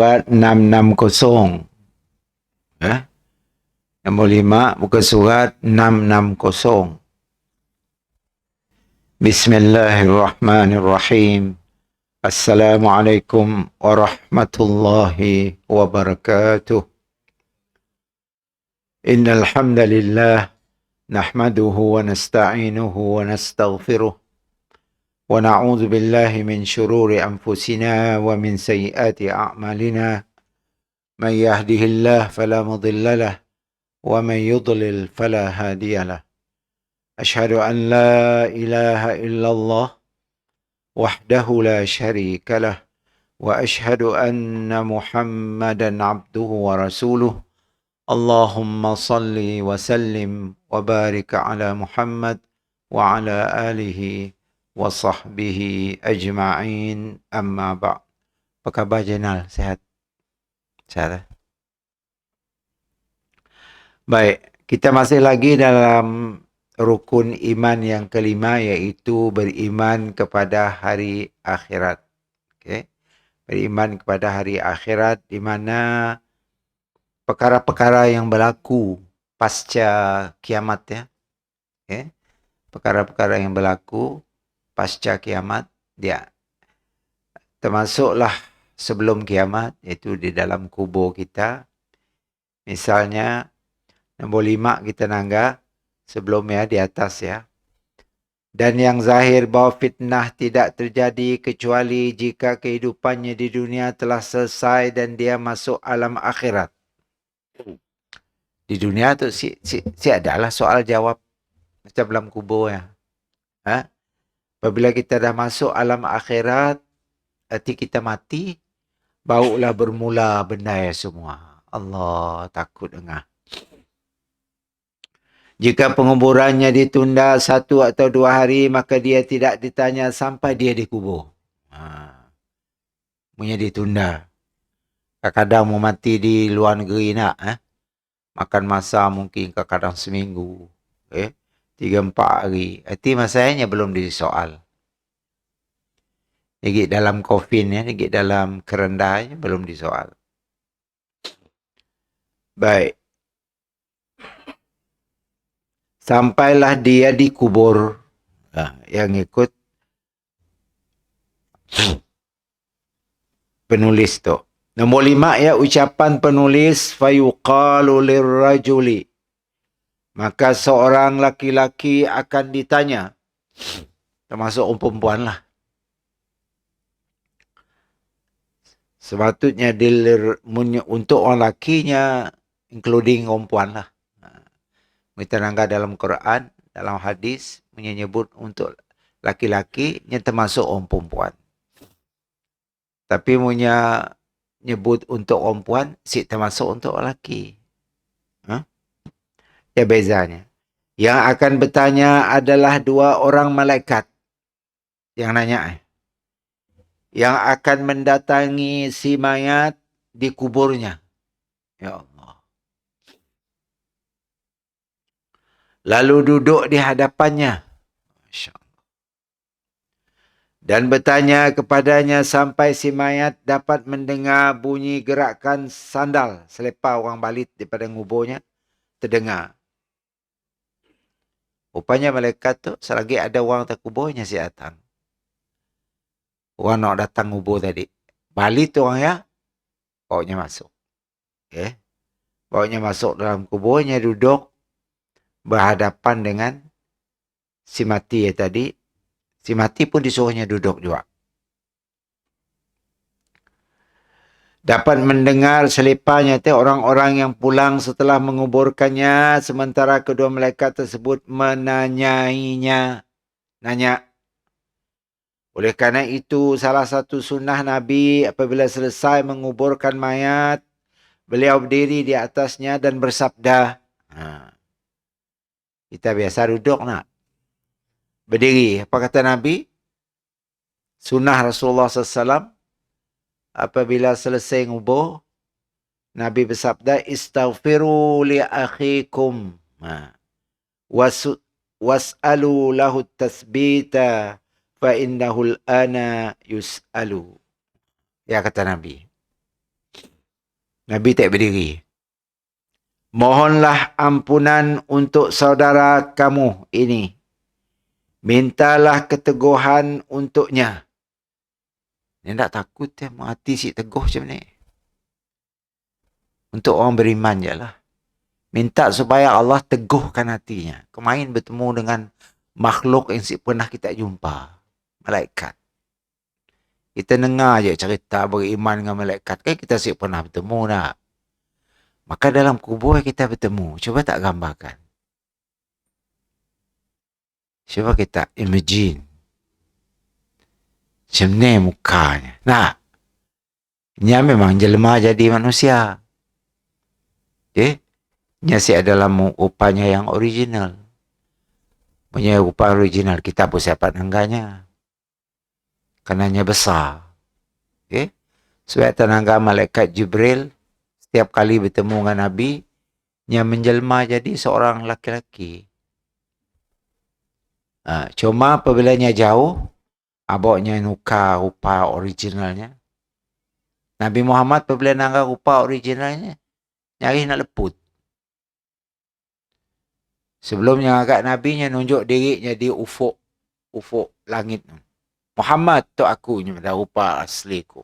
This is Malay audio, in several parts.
surat 660. Nombor 5, muka surat 660. Bismillahirrahmanirrahim. Assalamualaikum warahmatullahi wabarakatuh. Innal hamdalillah nahmaduhu wa nasta'inuhu wa nastaghfiruh wa na'udzu billahi min shururi anfusina wa min sayyiati a'malina. Man yahdihillahu fala mudilla lahu wa man yudlil fala hadiya lahu. Asyhadu an la ilaha illallah wahdahu la syarika lah wa asyhadu anna Muhammadan abduhu wa rasuluh. Allahumma salli wa sallim wa barik ala Muhammad wa ala alihi wa sahbihi ajma'in, amma ba'. Apa khabar Jenal? Sihat? Sihat? Baik, kita masih lagi dalam rukun iman yang kelima, iaitu beriman kepada hari akhirat. Okay? Beriman kepada hari akhirat, di mana perkara-perkara yang berlaku pasca kiamat, ya. Okay? Perkara-perkara yang berlaku pasca kiamat, dia termasuklah sebelum kiamat, iaitu di dalam kubur kita. Misalnya, nombor 5 kita nangga sebelumnya di atas, ya. Dan yang zahir bahawa fitnah tidak terjadi kecuali jika kehidupannya di dunia telah selesai dan dia masuk alam akhirat. Di dunia tu si adalah soal jawab macam dalam kubur, ya. Apabila kita dah masuk alam akhirat, arti kita mati, barulah bermula benda ya semua. Allah, takut dengar. Jika penguburannya ditunda 1 atau 2 hari, maka dia tidak ditanya sampai dia dikubur. Punya ditunda. Kadang-kadang mau mati di luar negeri nak, makan masa mungkin kadang-kadang seminggu, 3-4 hari. Arti masanya belum disoal. Lagi dalam kofin, ya, lagi dalam kerendahnya belum disoal. Baik. Sampailah dia dikubur. Yang ikut penulis tu. Nombor 5, ya, ucapan penulis, fayuqalu lirrajuli. Maka seorang laki-laki akan ditanya. Termasuk orang perempuan lah. Sepatutnya untuk orang lakinya, including orang perempuan lah. Kita nangga dalam Quran, dalam hadis, menyebut untuk laki-laki yang termasuk orang perempuan. Tapi punya nyebut untuk orang perempuan, si termasuk untuk orang lelaki. Ya bezanya. Yang akan bertanya adalah 2 orang malaikat yang nanya. Yang akan mendatangi si mayat di kuburnya. Ya Allah. Lalu duduk di hadapannya. Masya Allah. Dan bertanya kepadanya sampai si mayat dapat mendengar bunyi gerakan sandal selepas orang balik daripada nguburnya, terdengar. Rupanya malaikat tu, selagi ada orang terkuburnya si datang. Orang nak datang kubur tadi. Balik tu orang, ya, bawanya masuk. Okay. Bawanya masuk dalam kuburnya, duduk berhadapan dengan si mati ya tadi. Si mati pun disuruhnya duduk juga. Dapat mendengar selepasnya orang-orang yang pulang setelah menguburkannya, sementara kedua malaikat tersebut menanyainya. Nanya. Oleh kerana itu, salah satu sunnah Nabi apabila selesai menguburkan mayat, beliau berdiri di atasnya dan bersabda. Kita biasa duduk nak. Berdiri. Apa kata Nabi? Sunnah Rasulullah SAW. Apabila selesai ngubur, Nabi bersabda, istaghfiru li akhikum. Was'alu lahu tasbita. Fa innahul ana yus'alu. Ya kata Nabi. Nabi tak berdiri. Mohonlah ampunan untuk saudara kamu ini. Mintalah keteguhan untuknya. Dia tak takut dia mati si teguh macam ni. Untuk orang beriman je lah. Minta supaya Allah teguhkan hatinya. Kemarin bertemu dengan makhluk yang pernah kita jumpa. Malaikat. Kita dengar je cerita beriman dengan malaikat. Kan kita pernah bertemu nak. Maka dalam kubur kita bertemu. Cuba tak gambarkan. Cuba kita imagine. Macam ni mukanya. Nah. Nya memang jelma jadi manusia. Okay? Nya dalam rupanya yang original. Punya rupa original. Kita pun siapa nangganya. Karenanya besar. Okay? Sebab tenaga malaikat Jibril. Setiap kali bertemu dengan Nabi. Nya menjelma jadi seorang laki-laki. Cuma apabila nya jauh. Aboknya nukar rupa originalnya. Nabi Muhammad apabila nangga rupa originalnya. Nyari nak leput. Sebelumnya agak Nabi nya nunjuk dirinya di ufuk langit. Muhammad tu aku nya pada rupa asli ku.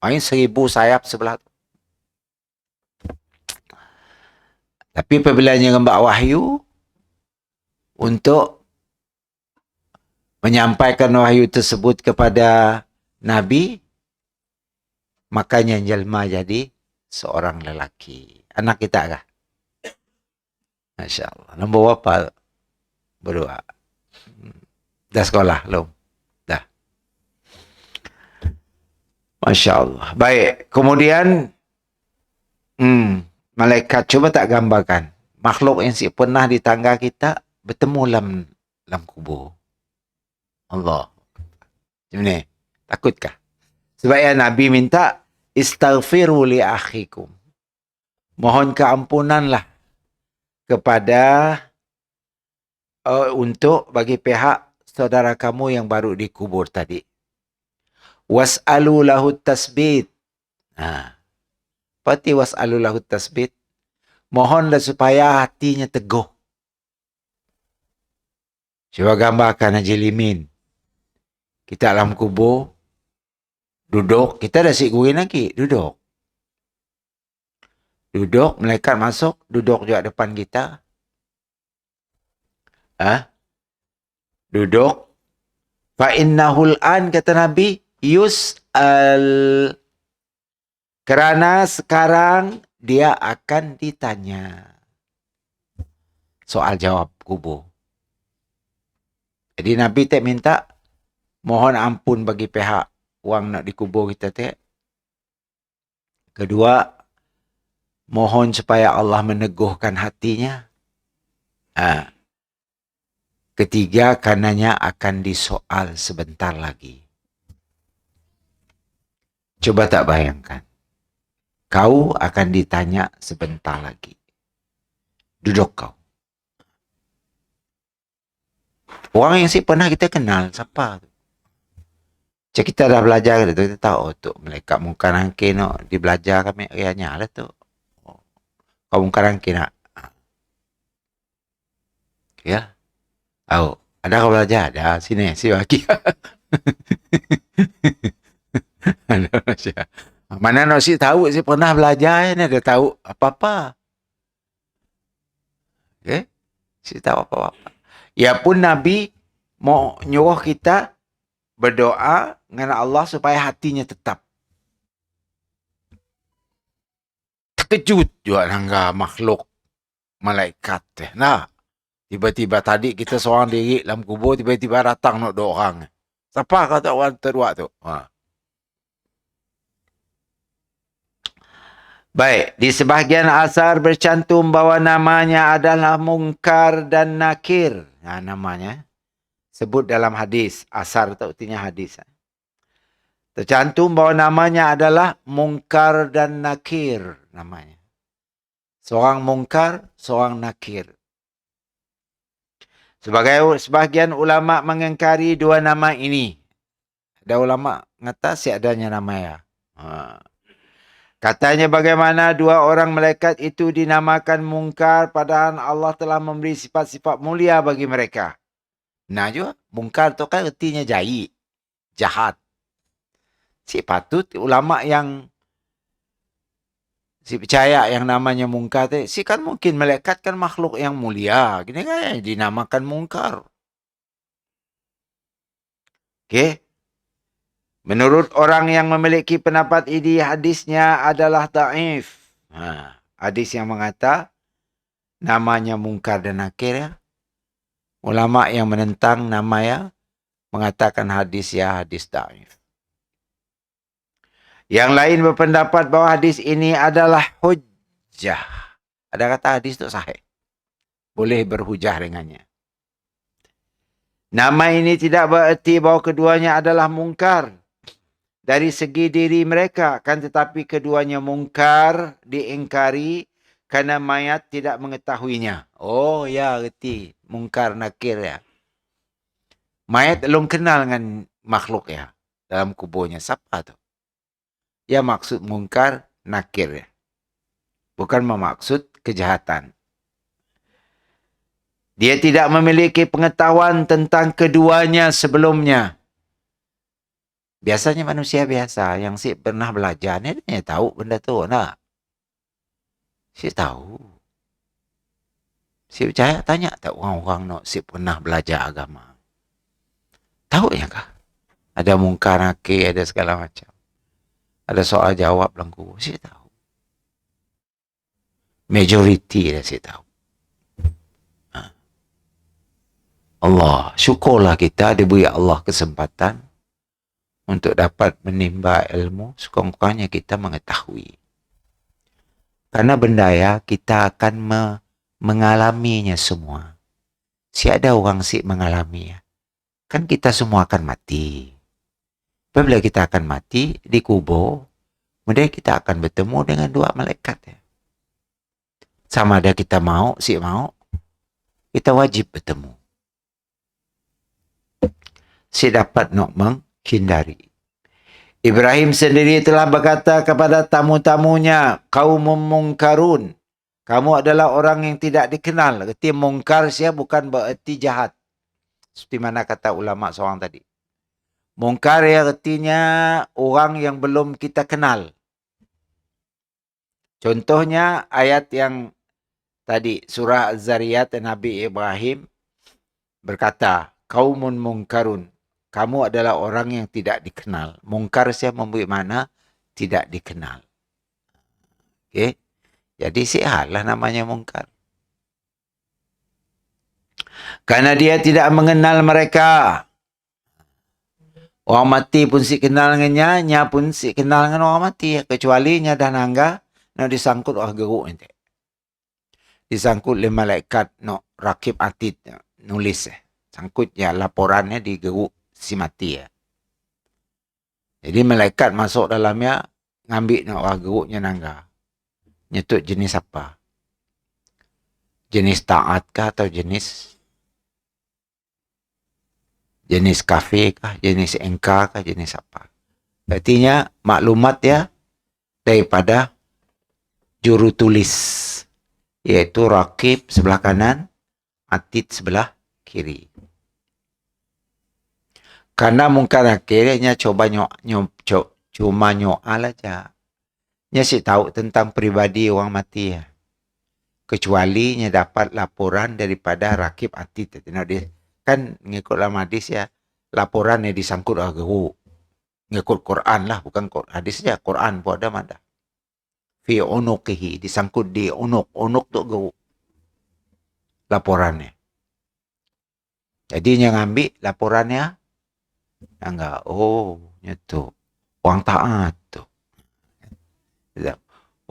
Main 1000 sayap sebelah tu. Tapi apabila nya ngembak wahyu untuk menyampaikan wahyu tersebut kepada Nabi, makanya jelma jadi seorang lelaki. Anak kita kah? Masya Allah. Nombor berapa? Berdua. Dah sekolah belum? Dah. Masya Allah. Baik. Kemudian, malaikat cuba tak gambarkan. Makhluk yang pernah di tangga kita bertemu dalam kubur. Allah. Macam ni. Takutkah? Sebab ya Nabi minta, istaghfiru li akhikum. Mohon keampunanlah kepada untuk bagi pihak saudara kamu yang baru dikubur tadi. Was'alu lahu tasbit. Pati was'alu lahu tasbit. Mohonlah supaya hatinya teguh. Cuba gambarkan Haji Limin. Kita dalam kubur, duduk, kita dah sik guring lagi, duduk. Duduk, malaikat masuk, duduk juga depan kita. Duduk. Fa'innahul an, kata Nabi, yus'al. Kerana sekarang dia akan ditanya. Soal jawab kubur. Jadi Nabi tak minta mohon ampun bagi pihak orang nak dikubur kita tak. Kedua, mohon supaya Allah meneguhkan hatinya. Ketiga, karenanya akan disoal sebentar lagi. Coba tak bayangkan. Kau akan ditanya sebentar lagi. Duduk kau. Orang yang pernah kita kenal, siapa tu? Macam kita dah belajar, kita tahu tu. Malaikat Munkar Nakir no, di belajar kami rianya lah tu. Kau Munkar Nakir nak? Ya? Oh, ada kau belajar? Ada, sini, bagi. Mana nak si tahu, si pernah belajar, ni ada tahu apa-apa. Okay? Si tahu apa-apa. Ya pun Nabi mau nyuruh kita berdoa dengan Allah supaya hatinya tetap. Terkejut juga nangga makhluk malaikat. Nah, tiba-tiba tadi kita seorang diri dalam kubur, tiba-tiba datang nak dua orang. Siapa kata orang terbuat tu? Baik, di sebahagian asar bercantum bahawa namanya adalah Munkar dan Nakir. Namanya sebut dalam hadis. Asar tu artinya hadis. Tercantum bahawa namanya adalah Munkar dan Nakir. Namanya. Seorang Munkar, seorang Nakir. Sebahagian ulama mengingkari dua nama ini. Ada ulama ngata si adanya nama ya. Katanya bagaimana dua orang malaikat itu dinamakan mungkar padahal Allah telah memberi sifat-sifat mulia bagi mereka. Nah juga, mungkar tu kan artinya jahil, jahat. Si patut ulama yang si percaya yang namanya mungkar tu, si kan mungkin malaikat kan makhluk yang mulia. Gini kan dinamakan mungkar. Okey. Menurut orang yang memiliki pendapat ini, hadisnya adalah daif. Hadis yang mengata namanya mungkar dan nakir ya. Ulama yang menentang namanya mengatakan hadis ya hadis daif. Yang lain berpendapat bahawa hadis ini adalah hujjah. Ada kata hadis itu sahih. Boleh berhujah dengannya. Nama ini tidak bererti bahawa keduanya adalah mungkar dari segi diri mereka, kan tetapi keduanya mungkar diingkari kerana mayat tidak mengetahuinya. Oh ya, erti mungkar nakir ya. Mayat belum kenal dengan makhluk ya dalam kuburnya. Siapa tu? Ya maksud mungkar nakir ya. Bukan memaksud kejahatan. Dia tidak memiliki pengetahuan tentang keduanya sebelumnya. Biasanya manusia biasa yang si pernah belajar ni dia tahu benda tu nak. Si tahu. Si percaya tanya tak orang-orang nak si pernah belajar agama. Tahu ya kah? Ada mungkar nakir, ada segala macam. Ada soal jawab dalam kubur. Si tahu. Majoriti dah si tahu. Allah, syukurlah kita diberi Allah kesempatan untuk dapat menimba ilmu, sekurang-kurangnya kita mengetahui. Karena benda ya, kita akan mengalaminya semua. Si ada orang si mengalami ya. Kan kita semua akan mati. Apabila kita akan mati, dikubur, kemudian kita akan bertemu dengan dua malaikat ya. Sama ada kita mau, si mau, kita wajib bertemu. Si dapat nak menghindari. Ibrahim sendiri telah berkata kepada tamu-tamunya, kaum mungkarun. Kamu adalah orang yang tidak dikenal. Arti mungkar saya bukan bererti jahat. Seperti mana kata ulama seorang tadi. Mungkar ya artinya orang yang belum kita kenal. Contohnya ayat yang tadi, surah Az-Zariyat Nabi Ibrahim berkata, kaumun mungkarun. Kamu adalah orang yang tidak dikenal. Mungkar saya memberi makna tidak dikenal. Okey. Jadi sialah namanya mungkar. Karena dia tidak mengenal mereka. Orang mati pun si kenal dengannya, nya pun si kenal dengan orang mati. Kecuali nya dah nangga, nak disangkut orang geruk nanti. Disangkut oleh malaikat, nak rakib atid, nulis. Sangkut ya laporannya di geruk si mati ya. Jadi malaikat masuk dalamnya, ngambil nak orang geruknya nangga. Nyetut jenis apa? Jenis taat kah atau jenis kafir kah, jenis engkar kah, jenis apa? Artinya maklumat ya daripada juru tulis, iaitu rakib sebelah kanan, atid sebelah kiri. Karena mungkar akhirnya cuma nyoal aja. Nya si tahu tentang pribadi orang mati ya. Kecuali nya dapat laporan daripada rakib atid. Kan ngikut dalam hadis ya, laporan yang disangkut agak ngikut Quran lah, bukan hadis saja, Quran pun ada mana. Fi unuqihi, disangkut di unuk tu geruk laporannya. Jadi yang ambil laporannya, enggak, oh, itu orang taat tu.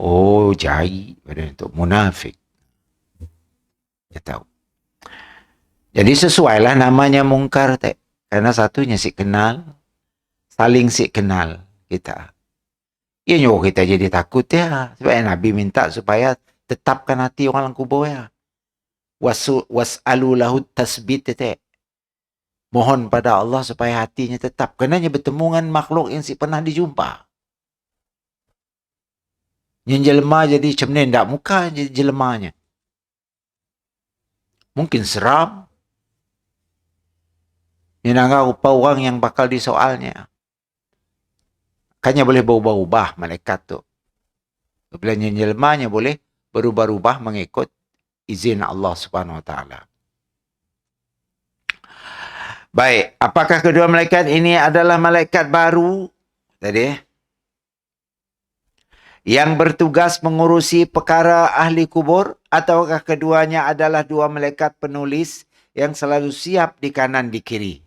Oh, jahil pada itu munafik. Dia tahu. Jadi sesuailah namanya mungkar tak. Karena satunya si kenal, saling si kenal kita. Ya nyuruh kita jadi takut ya. Sebab Nabi minta supaya tetapkan hati orang dalam kubur ya. Was'alu lahu tasbit tak. Mohon pada Allah supaya hatinya tetap. Kerana bertemu dengan makhluk yang si pernah dijumpa. Yang jelema jadi macam ni, tak muka jadi jelemanya. Mungkin seram. Yang nak rupa orang yang bakal disoalnya. Makanya boleh berubah-ubah malaikat tu. Bila yang jelemanya boleh berubah-ubah mengikut izin Allah Subhanahu Wa Taala. Baik, apakah kedua malaikat ini adalah malaikat baru tadi yang bertugas mengurusi perkara ahli kubur, ataukah keduanya adalah dua malaikat penulis yang selalu siap di kanan di kiri?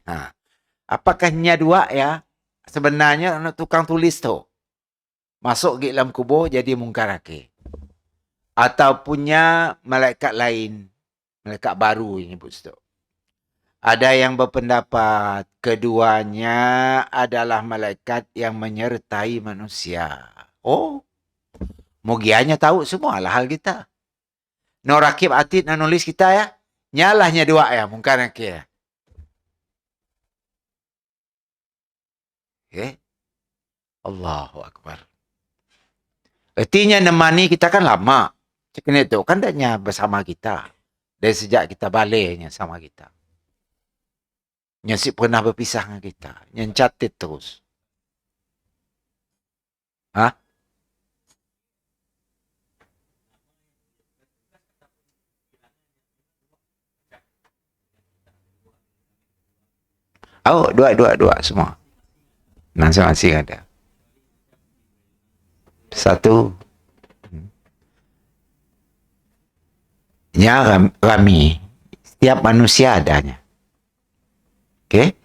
Apakah hanya dua ya? Sebenarnya tukang tulis tu masuk ke dalam kubur jadi mungkar nakir. Ataupun malaikat lain, malaikat baru ini pun tu. Ada yang berpendapat keduanya adalah malaikat yang menyertai manusia. Oh, Mugianya tahu semua lah hal kita. No rakib atid na nulis kita ya. Nyalahnya dua ya, mungkar nakir. Okay. Allahu Akbar. Artinya nemani kita kan lama. Cakap itu kan daknya bersama kita. Dari sejak kita baliknya sama kita. Yang pernah berpisah dengan kita. Yang catat terus. Oh, dua semua. Masing-masing ada. Satu. Ya, rami. Setiap manusia adanya. Okey?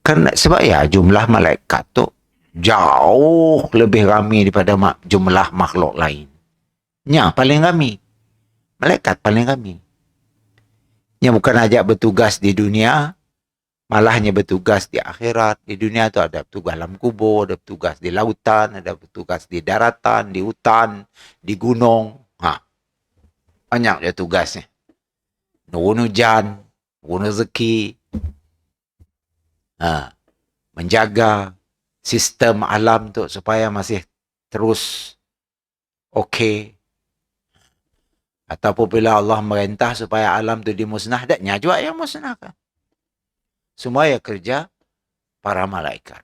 Kan sebab ya jumlah malaikat tu jauh lebih ramai daripada jumlah makhluk lain. Nya paling ramai. Malaikat paling ramai. Nya bukan ajak bertugas di dunia, malahnya bertugas di akhirat. Di dunia tu ada bertugas dalam kubur, ada bertugas di lautan, ada bertugas di daratan, di hutan, di gunung. Banyak dia tugasnya. Nurun hujan, nurun rezeki. Menjaga sistem alam tu supaya masih terus okey. Ataupun bila Allah merintah supaya alam tu dimusnah, daknya juga yang musnahkan. Semua ya kerja para malaikat.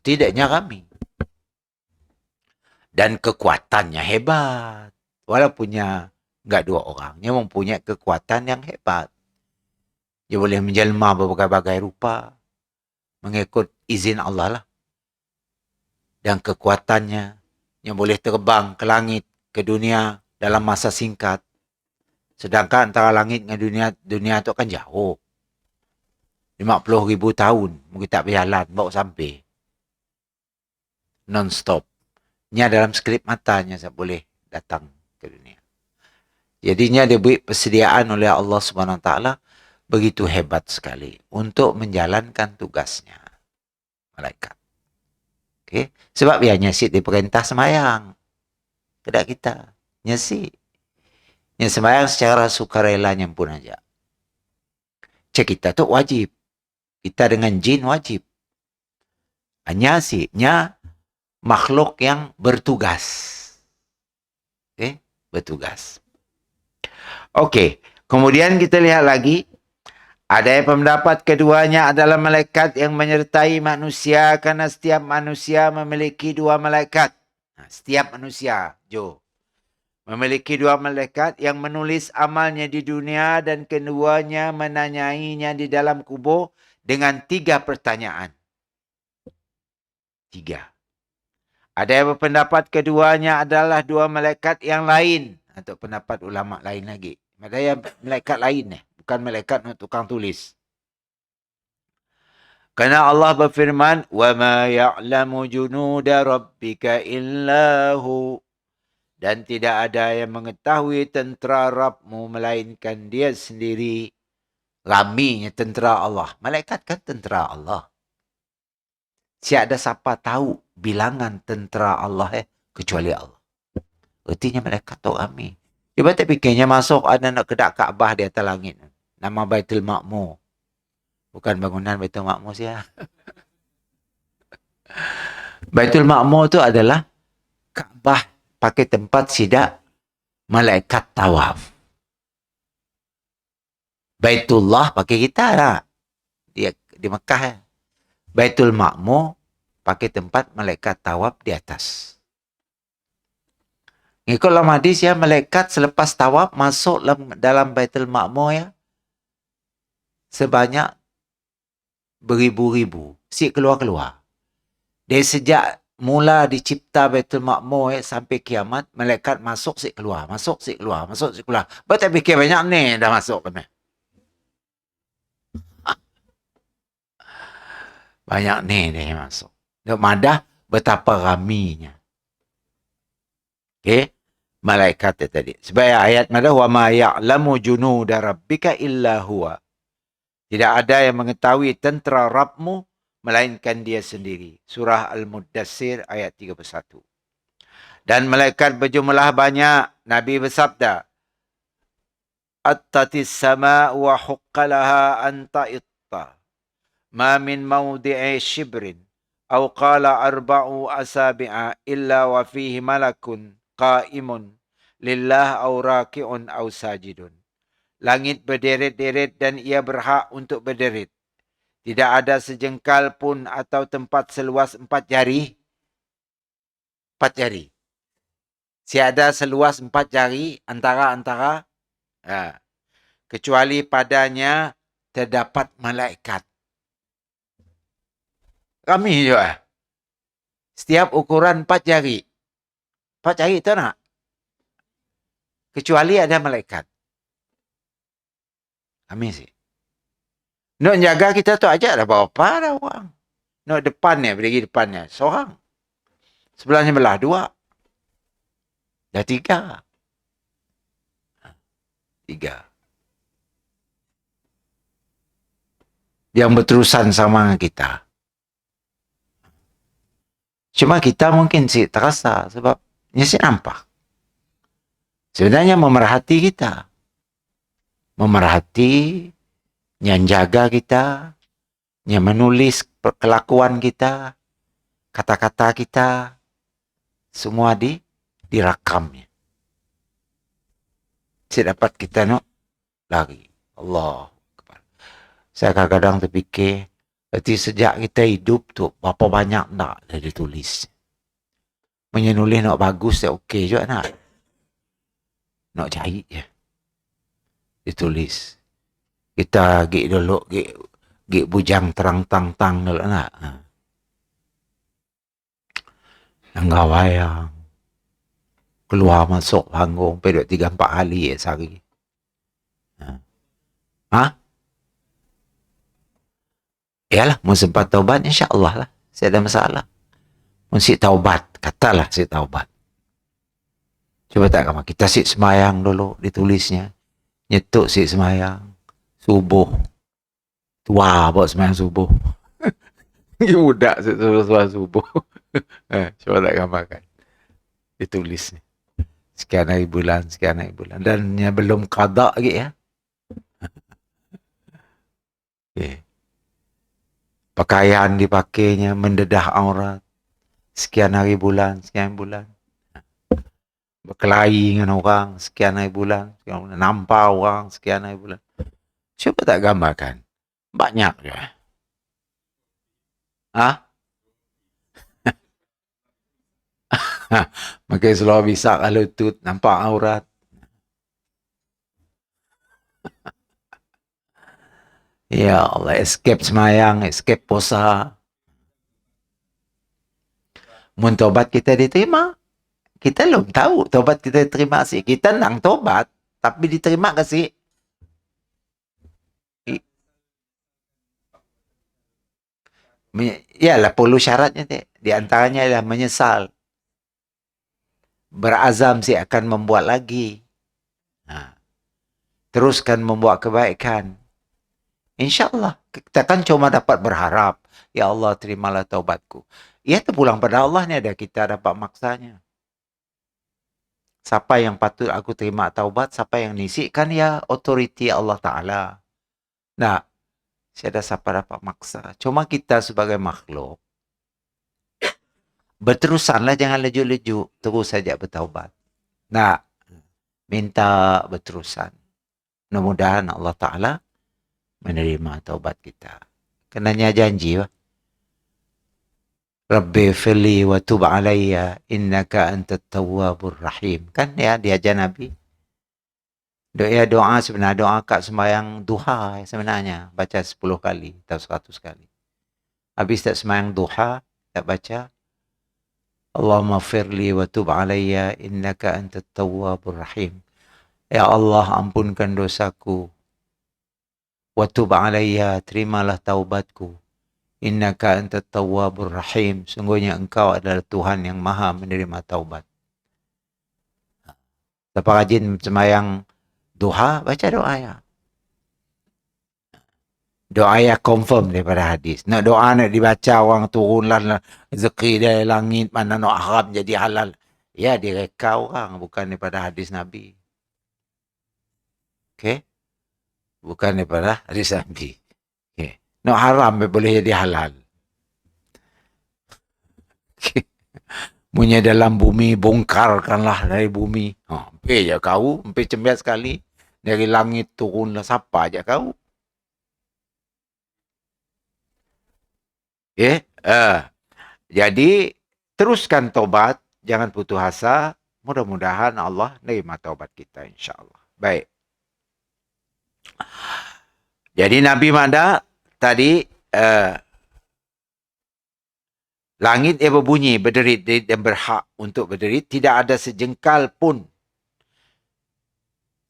Tidaknya kami. Dan kekuatannya hebat. Walaupunnya enggak dua orang, dia mempunyai kekuatan yang hebat. Dia boleh menjelma berbagai-bagai rupa mengikut izin Allah lah. Dan kekuatannya yang boleh terbang ke langit, ke dunia dalam masa singkat. Sedangkan antara langit dengan dunia tu kan jauh. 50,000 tahun mungkin tak berjalan baru sampai. Non-stop. Nya dalam skrip matanya saya boleh datang ke dunia. Jadinya dia beri persediaan oleh Allah Subhanahu Wa Taala begitu hebat sekali untuk menjalankan tugasnya malaikat. Okey, sebab dia nyasit diperintah sembahyang. Tidak kita nyasit. Yang sembahyang secara sukarelanya pun aja. Cek kita tu wajib. Kita dengan jin wajib. Hanya sihnya makhluk yang bertugas. Okey, bertugas. Okey, kemudian kita lihat lagi. Ada yang pendapat keduanya adalah malaikat yang menyertai manusia kerana setiap manusia memiliki dua malaikat. Setiap manusia, Jo, memiliki dua malaikat yang menulis amalnya di dunia dan keduanya menanyainya di dalam kubur dengan 3 pertanyaan. 3. Ada yang berpendapat keduanya adalah dua malaikat yang lain. Untuk pendapat ulama lain lagi. Ada yang malaikat lain bukan malaikat untuk tukang tulis. Karena Allah berfirman, وَمَا يَعْلَمُ جُنُودَ رَبِّكَ إِلَّا هُ. Dan tidak ada yang mengetahui tentera Rabbmu melainkan dia sendiri. Raminya tentera Allah. Malaikat kan tentera Allah. Tiada siapa tahu bilangan tentera Allah kecuali Allah. Artinya malaikat tu rami. Cuba tak fikirnya masuk ada nak kedak Kaabah di atas langit. Nama Baitul Ma'mur. Bukan bangunan Baitul Ma'mur sia. Baitul Ma'mur tu adalah Kaabah pakai tempat sidak malaikat tawaf. Baitullah pakai kita lah. Di Mekah. Baitul Ma'mur pakai tempat malaikat tawaf di atas. Ikut dalam hadis ya, malaikat selepas tawaf masuk dalam Baitul Ma'mur ya, sebanyak beribu-ribu. Si keluar-keluar. Dari sejak mula dicipta Baitul Ma'mur ya, sampai kiamat, malaikat masuk si keluar, masuk si keluar, masuk si keluar. Betul fikir banyak ni dah masuk kan? Banyak ni dia masuk. Dia madah betapa raminya. Okey, malaikat tadi. Sebab ayat madah wa ma ya'lamu junuda rabbika illa huwa. Tidak ada yang mengetahui tentera Rabbmu melainkan dia sendiri. Surah Al-Muddassir ayat 31. Dan malaikat berjumlah banyak. Nabi bersabda, Attatis sama wa huqqalaha anta itta. Ma min mawdi'i shibrin. Aw qala arba'u asabi'a illa wa fihi malakun qa'imun. Lillah aw raki'un aw sajidun. Langit berderet-deret dan ia berhak untuk berderit. Tidak ada sejengkal pun atau tempat seluas 4 jari. 4 jari. Tiada seluas 4 jari antara-antara. Kecuali padanya terdapat malaikat. Kami juga. Setiap ukuran 4 jari. 4 jari itu nak? Kecuali ada malaikat. Kami sih. Nak jaga kita tu aja dah berapa dah orang. Nak depannya, berdiri depannya. Seorang. Sebelahnya belah 2. Dah 3. 3. Yang berterusan sama kita. Cuma kita mungkin sih terasa sebab sih nampak. Sebenarnya memerhati kita. Memerhati, yang jaga kita, yang menulis kelakuan kita, kata-kata kita, semua dirakamnya. Saya dapat kita nak lari. Allah. Saya kadang-kadang terfikir, berarti sejak kita hidup tu, berapa banyak nak dah ditulis. Menulis nak bagus, ya okey juga nak. Nak jahit je. Ditulis. Kita gig dulu, gig bujang terang-tang-tang dulu nak. Langgar wayang. Keluar masuk panggung, pedok 3-4 kali sehari. Yalah, mau sempat taubat, insya-Allah lah. Saya ada masalah. Mesti taubat, katalah si taubat. Coba tak kamu, kita sit semayang dulu, ditulisnya. Nyetuk sit semayang. Subuh. Tua buat semayang subuh. Budak sit subuh. Coba tak kamu kan. Ditulisnya. Sekian hari bulan, sekian hari bulan. Dan belum qada lagi ya. Okay. Pakaian dipakainya, mendedah aurat. Sekian hari bulan, sekian bulan. Berkelahi dengan orang, sekian hari bulan. Sekian bulan. Nampak orang, sekian hari bulan. Cuba tak gambarkan. Banyak je. Makin selalu bisa kalau tut, nampak aurat. Ya Allah, escape semayang, escape puasa. Mun tobat kita diterima. Kita belum tahu tobat kita diterima sih. Kita nang tobat, tapi diterima ke sih? Yalah, perlu syaratnya. Di antaranya adalah menyesal. Berazam sih akan membuat lagi. Teruskan membuat kebaikan. InsyaAllah. Kita kan cuma dapat berharap. Ya Allah, terimalah taubatku. Ia terpulang pada Allah ni ada kita dapat maksanya. Siapa yang patut aku terima taubat, siapa yang nisikkan ya otoriti Allah Ta'ala. Nah, saya ada siapa dapat maksa. Cuma kita sebagai makhluk, Berterusanlah, jangan lejuk-lejuk. Terus saja bertaubat. Nah, minta berterusan. Mudah-mudahan Allah Ta'ala menerima taubat kita. Kenanya janji. Rabbi firli wa tub alayya innaka antat tawwabur rahim. Kan ya diajar Nabi. Doa sebenarnya, doa kat sembahyang duha sebenarnya. Baca 10 kali atau 100 kali. Habis tak sembahyang duha, tak baca. Allahumma firli wa tub alayya innaka antat tawwabur rahim. Ya Allah, ampunkan dosaku. Wa tub alayya, terimalah taubatku. Innaka antat tawwabur rahim. Sungguhnya engkau adalah Tuhan yang maha menerima taubat. Lepas rajin sembahyang duha, baca doa ya. Doa ya confirm daripada hadis. Nak doa nak dibaca orang turunlah rezeki dari langit, mana nak haram jadi halal. Ya, direka orang, bukan daripada hadis Nabi. Okay? Bukan daripada hadis Nabi. Okay. Nak haram boleh jadi halal. Okay. Punya dalam bumi, bongkarkanlah dari bumi. Sampai je kau, sampai cembiat sekali. Dari langit turunlah, siapa je kau? Okay. Jadi, teruskan taubat. Jangan putus asa. Mudah-mudahan Allah nerima taubat kita, insyaAllah. Baik. Jadi Nabi Mada tadi langit ia berbunyi, berderit dan berhak untuk berderit. Tidak ada sejengkal pun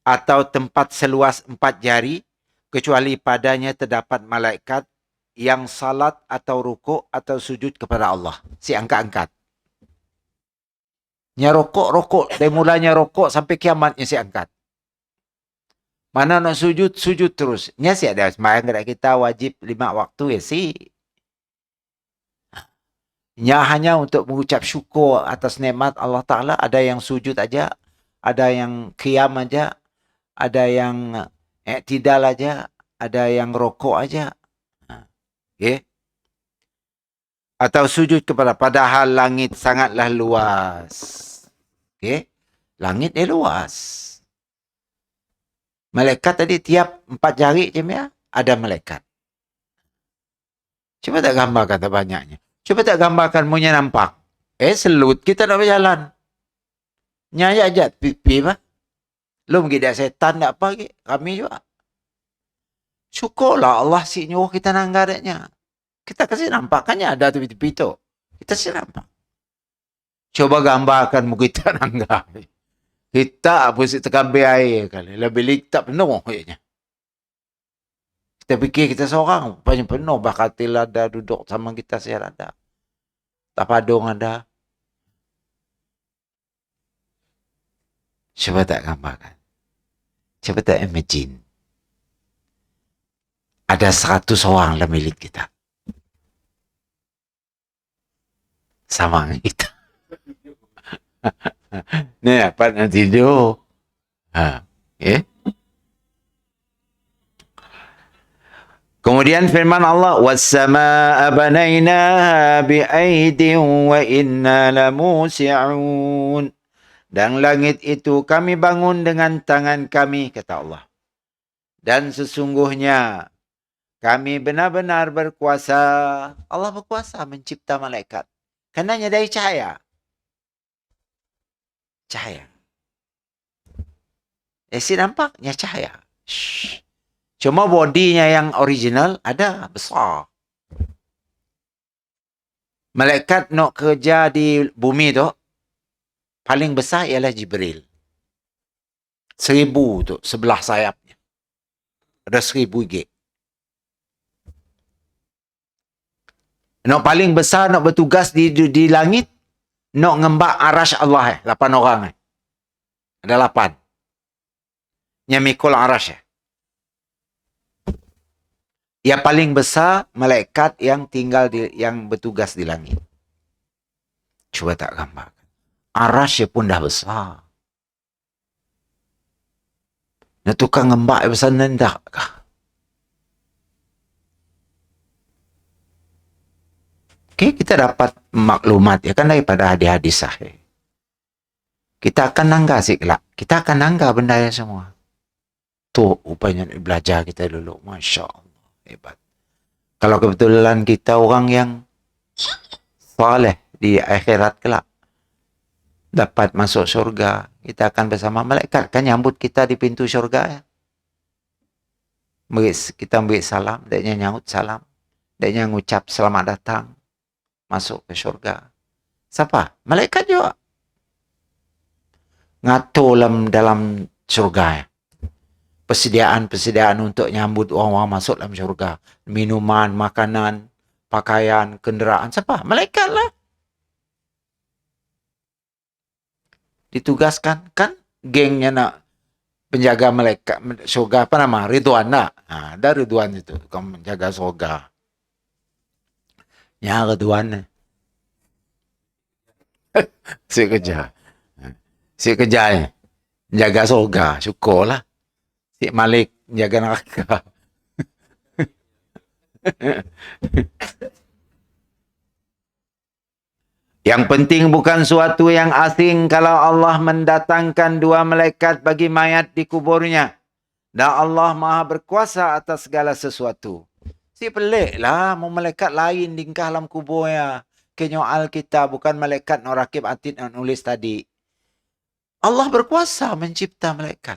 atau tempat seluas 4 jari kecuali padanya terdapat malaikat yang salat atau rukuk atau sujud kepada Allah. Si angkat-angkat. Nya rokok. Dari mulanya rokok sampai kiamatnya si angkat. Mana nak sujud, sujud terus. Nya si ada sembahyang kepada kita wajib 5 waktu ya si. Nya hanya untuk mengucap syukur atas nikmat Allah Ta'ala. Ada yang sujud aja. Ada yang qiyam aja. Ada yang i'tidal aja. Ada yang rokok aja. Okay. Atau sujud kepada, padahal langit sangatlah luas. Okay. Langit dia luas. Malaikat tadi tiap 4 jari je ya, ada malaikat. Cuba tak gambarkan tak banyaknya. Cuba tak gambarkan punya nampak. Selut kita nak berjalan. Nyaya aja pipi mah. Lu mungkin dah setan tak apa lagi. Kami juga. Syukurlah Allah si nyuruh kita nanggaratnya. Kita kasih nampakannya ada tepi-tepi tu. Kita kasih nampak. Coba gambarkan muka kita nanggar. Kita apa si terkambil air kali. Lebih lik tak penuh kayaknya. Kita fikir kita seorang. Banyak penuh. Bakatil ada duduk sama kita siar ada. Tapadong ada. Coba tak gambarkan. Coba tak imagine. Ada 100 orang dalam milik kita. Sama dengan kita. Ni dapat nak tidur. Okay. Kemudian firman Allah, "Was-samaa'a banaynaha bi'aidin wa inna lamusi'un." Dan langit itu kami bangun dengan tangan kami, kata Allah. Dan sesungguhnya kami benar-benar berkuasa. Allah berkuasa mencipta malaikat. Karenanya dari cahaya. Cahaya. Si nampaknya cahaya. Shh. Cuma bodinya yang original ada besar. Malaikat nak kerja di bumi tu, paling besar ialah Jibril. 1000 tu, sebelah sayapnya. Ada 1000 gig. Nak paling besar, nak bertugas di langit, nak ngembak arash Allah 8 orang. Ada 8. Yang mikul arash. Yang paling besar, malaikat yang tinggal yang bertugas di langit. Cuba tak gambarkan. Arash pun dah besar. Nak tukang ngembak besar nendak kah? Okay, kita dapat maklumat ya kan daripada hadis-hadis sahih. Kita akan nangga sih kelak. Kita akan nangga benda yang semua. Tuh, upaya belajar kita dulu. Masya Allah. Hebat. Kalau kebetulan kita orang yang soleh di akhirat kelak, dapat masuk surga, kita akan bersama malaikat kan nyambut kita di pintu surga ya. Kita ambil salam, dia nyaut salam, dia ngucap selamat datang, masuk ke surga. Siapa? Malaikat juga. Ngatur dalam surga ya. Persediaan untuk nyambut orang-orang masuk dalam surga. Minuman, makanan, pakaian, kenderaan. Siapa? Malaikat lah. Ditugaskan kan gengnya nak penjaga malaikat surga apa nama Ridwan nak. Ada Ridwan itu kamu menjaga surga. Ya Ridwan. Si kerja. Si kerja ni jaga surga, syukurlah. Si Malik jaga neraka. Yang penting bukan suatu yang asing kalau Allah mendatangkan dua malaikat bagi mayat di kuburnya. Dan Allah maha berkuasa atas segala sesuatu. Si pelik lah, mau malaikat lain tingkah dalam kuburnya. Kenyoal kita bukan malaikat Norakib Atid yang nulis tadi. Allah berkuasa mencipta malaikat.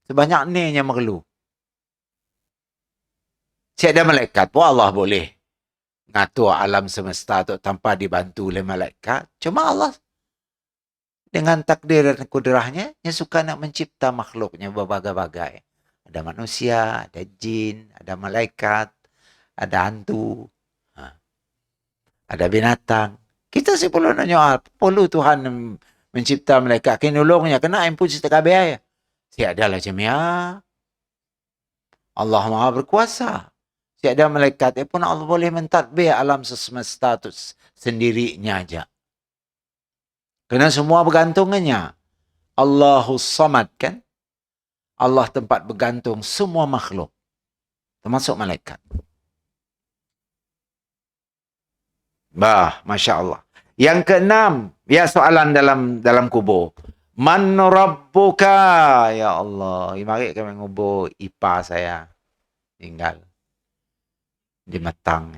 Sebanyak ni yang merlu. Si ada malaikat pun Allah boleh ngatur alam semesta tu tanpa dibantu oleh malaikat. Cuma Allah dengan takdir dan kudrahnya, dia suka nak mencipta makhluknya berbagai-bagai. Ada manusia, ada jin, ada malaikat, ada hantu, ada binatang. Kita sih perlu nanya, perlu Tuhan mencipta malaikat. Kinolongnya, kena input cipta kabeh ya. Si adalah jemiah. Allah maha berkuasa. Tiada malaikat pun Allah boleh mentadbir alam semesta itu sendirinya aja. Kerana semua bergantungannya. Allahus Samad kan? Allah tempat bergantung semua makhluk. Termasuk malaikat. Masya Allah. Yang keenam, ya soalan dalam kubur. Man Rabbuka? Ya Allah. Mari kami ngubur ipar saya. Tinggal. Di matang.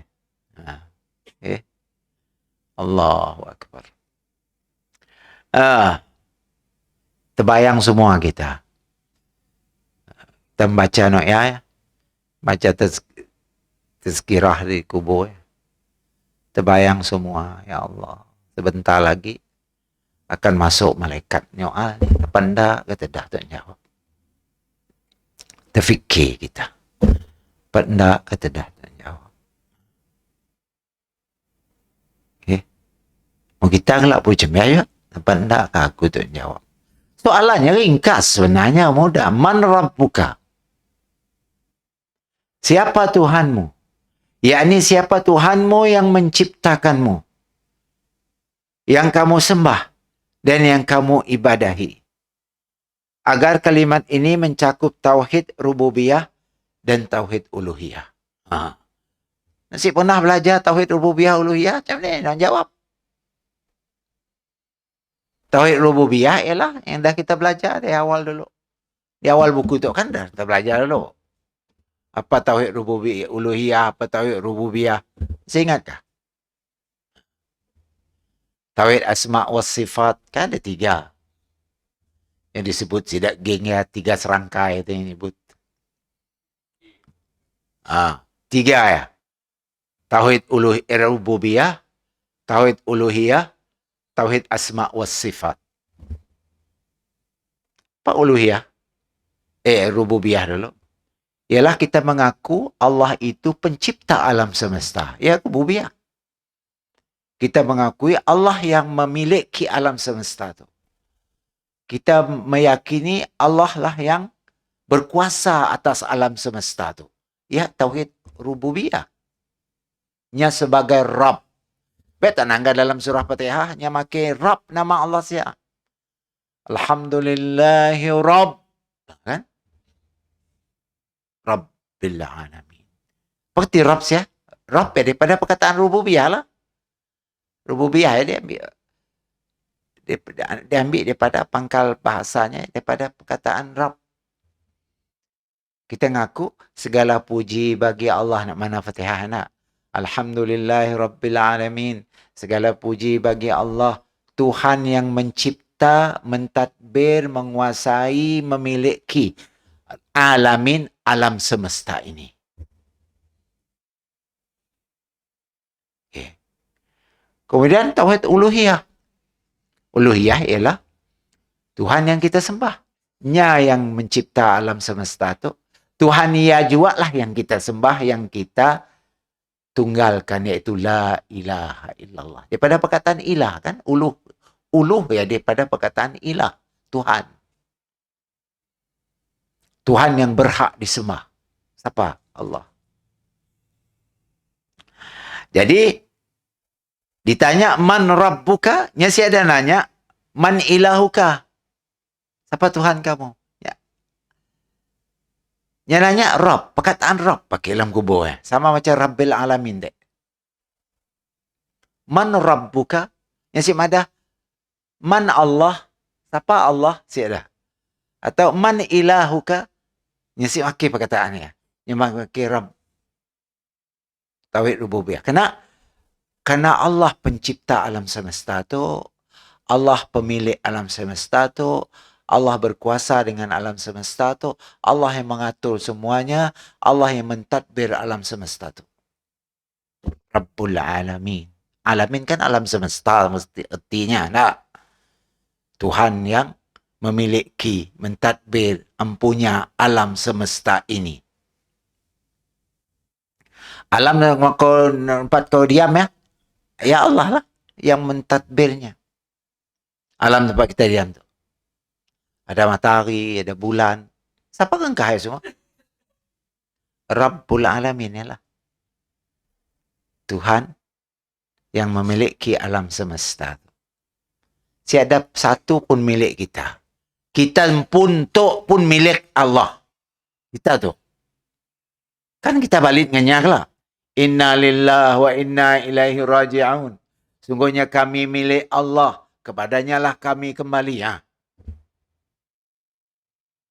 Allahu Akbar. Terbayang semua kita. Kita membaca ya. Baca tazkirah di kubur. Terbayang semua. Ya Allah. Sebentar lagi akan masuk malaikat nyoal. Pandai kata dah tak jawab. Terfikir kita. Pandai kata dah. Kita kelak pun cemaya, tempat tak aku tak jawab. Soalannya ringkas sebenarnya mudah. Man Rabbuka? Siapa Tuhanmu? Yakni siapa Tuhanmu yang menciptakanmu? Yang kamu sembah dan yang kamu ibadahi. Agar kalimat ini mencakup tauhid rububiyah dan tauhid uluhiyah. Nasi pernah belajar tauhid rububiyah uluhiyah? Macam ni nak jawab. Tauhid rububiyah ialah yang dah kita belajar dari awal dulu. Di awal buku tu kan dah kita belajar dulu. Apa tauhid rububiyah, uluhiyah, apa tauhid rububiyah. Saya ingatkah? Tauhid asma' was sifat kan ada 3. Yang disebut sidak gengnya 3 serangkai itu yang disebut. 3 ya. Tauhid rububiyah, tauhid uluhiyah, tauhid asma' was sifat. Apa uluhiyah? Rububiyah dulu. Ialah kita mengaku Allah itu pencipta alam semesta. Ya, rububiyah. Kita mengakui Allah yang memiliki alam semesta itu. Kita meyakini Allah lah yang berkuasa atas alam semesta itu. Ya, tauhid rububiyah. Nya sebagai Rabb. Betul nangga dalam surah Fatihah nya make Rabb nama Allah sia. Alhamdulillahi Rabb. Kan? Rabbil alamin. Seperti Rabb sia. Rabb daripada perkataan rububiyah lah. Rububiyah dia ambil daripada pangkal bahasanya, daripada perkataan Rabb. Kita ngaku segala puji bagi Allah. Nak mana Fatihah nak? Alhamdulillahi Rabbil Alamin. Segala puji bagi Allah, Tuhan yang mencipta, mentadbir, menguasai, memiliki alamin, alam semesta ini. Okay. Kemudian tauhid uluhiyah. Uluhiyah ialah Tuhan yang kita sembah. Nya yang mencipta alam semesta tu. Tuhan ia juga lah yang kita sembah, yang kita tunggalkan, iaitu la ilaha illallah. Daripada perkataan ilah kan, uluh ya daripada perkataan ilah, Tuhan. Tuhan yang berhak disembah. Siapa? Allah. Jadi ditanya man rabbuka, nyasi ada nanya man ilahuka. Siapa Tuhan kamu? Ya. Nya nanya Rabb, perkataan Rabb pakai dalam kubur sama macam Rabbil Alamin dek. Man rabbuka, nyasi madah man Allah, siapa Allah? Si ada. Atau man ilahuka, nyasi pakai perkataannya. Yang pakai Rabb. Tauhid rububiyah. Karena Allah pencipta alam semesta tu, Allah pemilik alam semesta tu, Allah berkuasa dengan alam semesta tu, Allah yang mengatur semuanya, Allah yang mentadbir alam semesta tu. Rabbul Alamin. Alamin kan alam semesta mesti artinya, tak? Tuhan yang memiliki, mentadbir, empunya alam semesta ini. Alam kau diam ya. Ya Allah lah yang mentadbirnya. Alam tempat kita diam tu. Ada matahari, ada bulan. Siapa kan kahai semua? Rabbul Alamin ialah Tuhan yang memiliki alam semesta. Tiada satu pun milik kita. Kita pun tok pun milik Allah. Kita tu. Kan kita balik nganyak lah. Inna lillahi wa inna ilaihi raji'un. Sungguhnya kami milik Allah. Kepadanya lah kami kembali. Ha?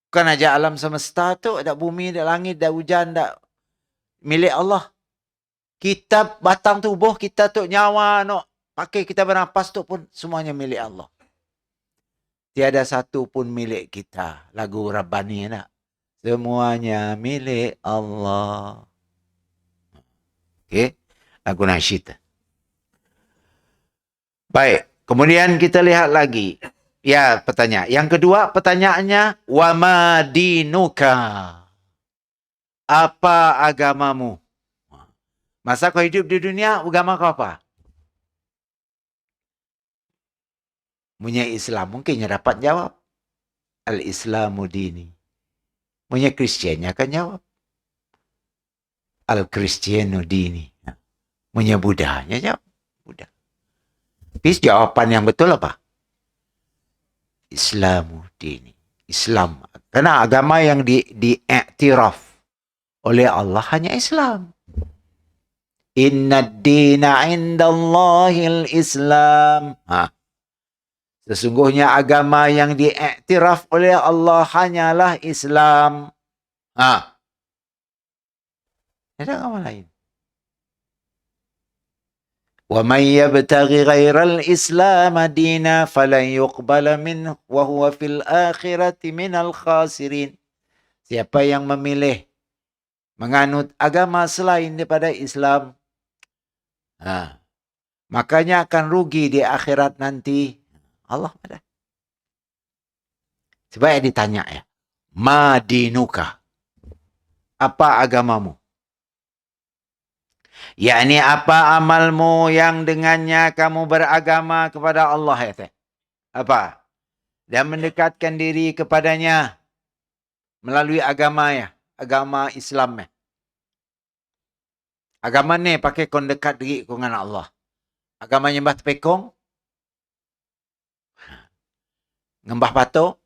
Bukan aja alam semesta tu. Ada bumi, ada langit, ada hujan. Ada milik Allah. Kita batang tubuh, kita tu nyawa. No. Pakai kita bernafas tu pun semuanya milik Allah. Tiada satu pun milik kita. Lagu Rabbani nak. Semuanya milik Allah. Okey, lagu nasyid. Baik, kemudian kita lihat lagi. Ya, pertanyaan. Yang kedua, pertanyaannya, wa ma dinuka? Apa agamamu? Masa kau hidup di dunia, agama kau apa? Punya Islam, mungkinnya dapat jawab. Al-Islamu dini. Punya Kristiannya akan jawab. Al-Kristianu dini. Punya Budanya jawab. Buddha. Tapi jawapan yang betul apa? Islamu dini. Islam. Karena agama yang diiktiraf oleh Allah hanya Islam. Inna dina indallahil Islam. Sesungguhnya agama yang diiktiraf oleh Allah hanyalah Islam. Ada agama lain. Wa may yabtaghi ghairal Islam dina falan yuqbala minhu wa huwa fil akhirati minal khasirin. Siapa yang memilih menganut agama selain daripada Islam, makanya akan rugi di akhirat nanti. Allah pada. Sebab ditanya ya, ma dinuka? Apa agamamu? Yakni apa amalmu yang dengannya kamu beragama kepada Allah ya? Apa? Dan mendekatkan diri kepadanya melalui agama ya, agama Islam ya. Agama ni pakai kau dekat diri kau dengan Allah. Agama nyembah tepekong, ngembah patok,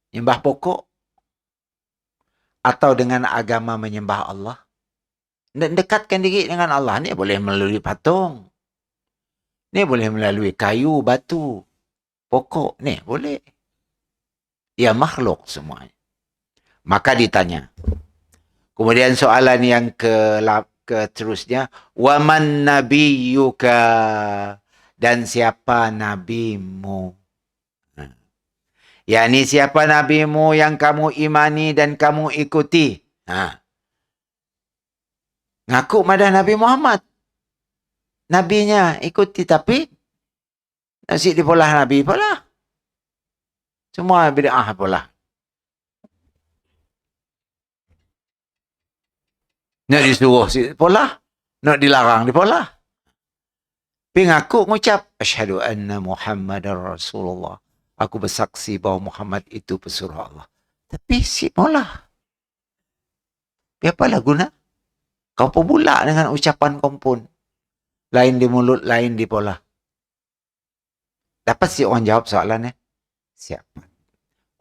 nyembah pokok, atau dengan agama menyembah Allah. Dekatkan diri dengan Allah ni boleh melalui patung. Ni boleh melalui kayu, batu, pokok. Ni boleh. Ya makhluk semuanya. Maka ditanya. Kemudian soalan yang terusnya, waman nabiyyuka, dan siapa nabimu? Yani siapa nabimu yang kamu imani dan kamu ikuti? Ngaku madah Nabi Muhammad. Nabinya ikuti, tapi nasi dipolah Nabi polah. Semua bid'ah polah. Nak disuruh si polah, nak dilarang di polah. Tapi ngaku ngucap, asyhadu anna Muhammadar Rasulullah. Aku bersaksi bahawa Muhammad itu pesuruh Allah. Tapi si polah. Apalah guna? Kau pula dengan ucapan kau pun. Lain di mulut, lain di polah. Dapat si orang jawab soalannya? Siapa?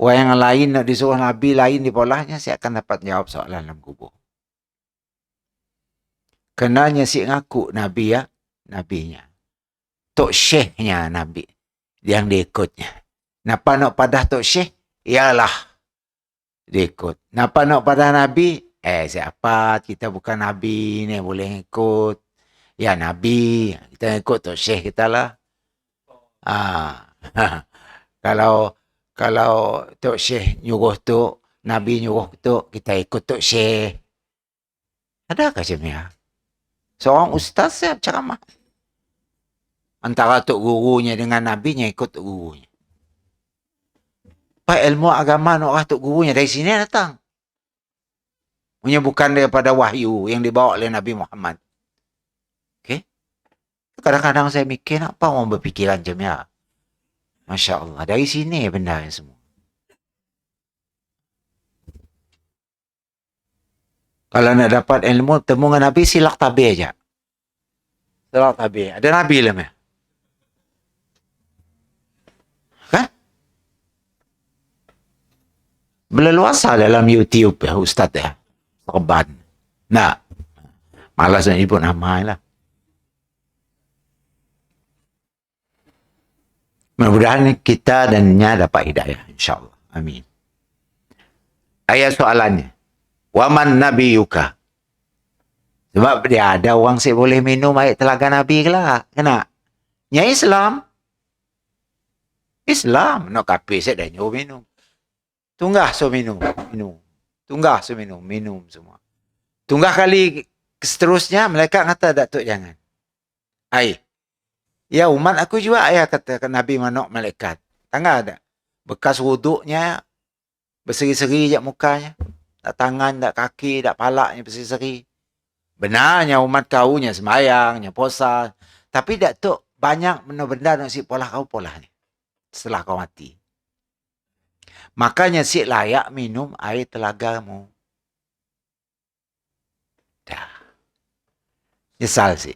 Orang yang lain nak disuruh Nabi, lain di polahnya, saya akan dapat jawab soalan dalam kubur. Kenanya si ngaku Nabi ya, Nabinya. Tok Syekhnya Nabi yang diikutnya. Napa nak padah Tok Syekh? Ialah diikut. Napa nak padah Nabi? Siapa? Kita bukan Nabi ni boleh ikut. Ya Nabi, kita ikut Tok Syekh kita lah. Kalau Tok Syekh nyuruh tu, Nabi nyuruh tu, kita ikut Tok Syekh. Adakah macam seorang ustaz saya ceramah. Antara tok gurunya dengan nabinya ikut tok gurunya. Pak ilmu agama nak orang tok gurunya dari sini datang. Punya bukan daripada wahyu yang dibawa oleh Nabi Muhammad. Okey? Kadang-kadang saya mikir apa orang berfikiran macam ya. Masya Allah, dari sini benda yang semua. Kalau nak dapat ilmu temu dengan Nabi, silak tabir aja. Silak tabir. Ada Nabi lah meh. Kan? Berleluasa dalam YouTube ya, Ustaz ya. Korban. Nah, malas nak nyebut nama lah. Mudah-mudahan kita dan nya dapat hidayah. InsyaAllah. Amin. Ayat soalannya. Waman nabiyuka. Sebab dia ada orang saya boleh minum air telaga Nabi ke lah. Kena. Nya Islam. Islam. Nak kapi saya dah nyuruh minum. Tunggah so minum. Minum. Tunggah so minum. Minum semua. Tunggah kali seterusnya, mereka kata Datuk jangan. Air. Ya umat aku juga ayah kata Nabi manok malaikat. Tangga ada. Bekas wuduknya berseri-seri je mukanya. Tak tangan, tak kaki, tak palaknya berseri-seri. Benarnya umat kaunya semayangnya, puasa. Tapi Datuk banyak benda-benda nak si polah kau polah ni. Setelah kau mati. Makanya si layak minum air telagamu. Dah. Nyesal si.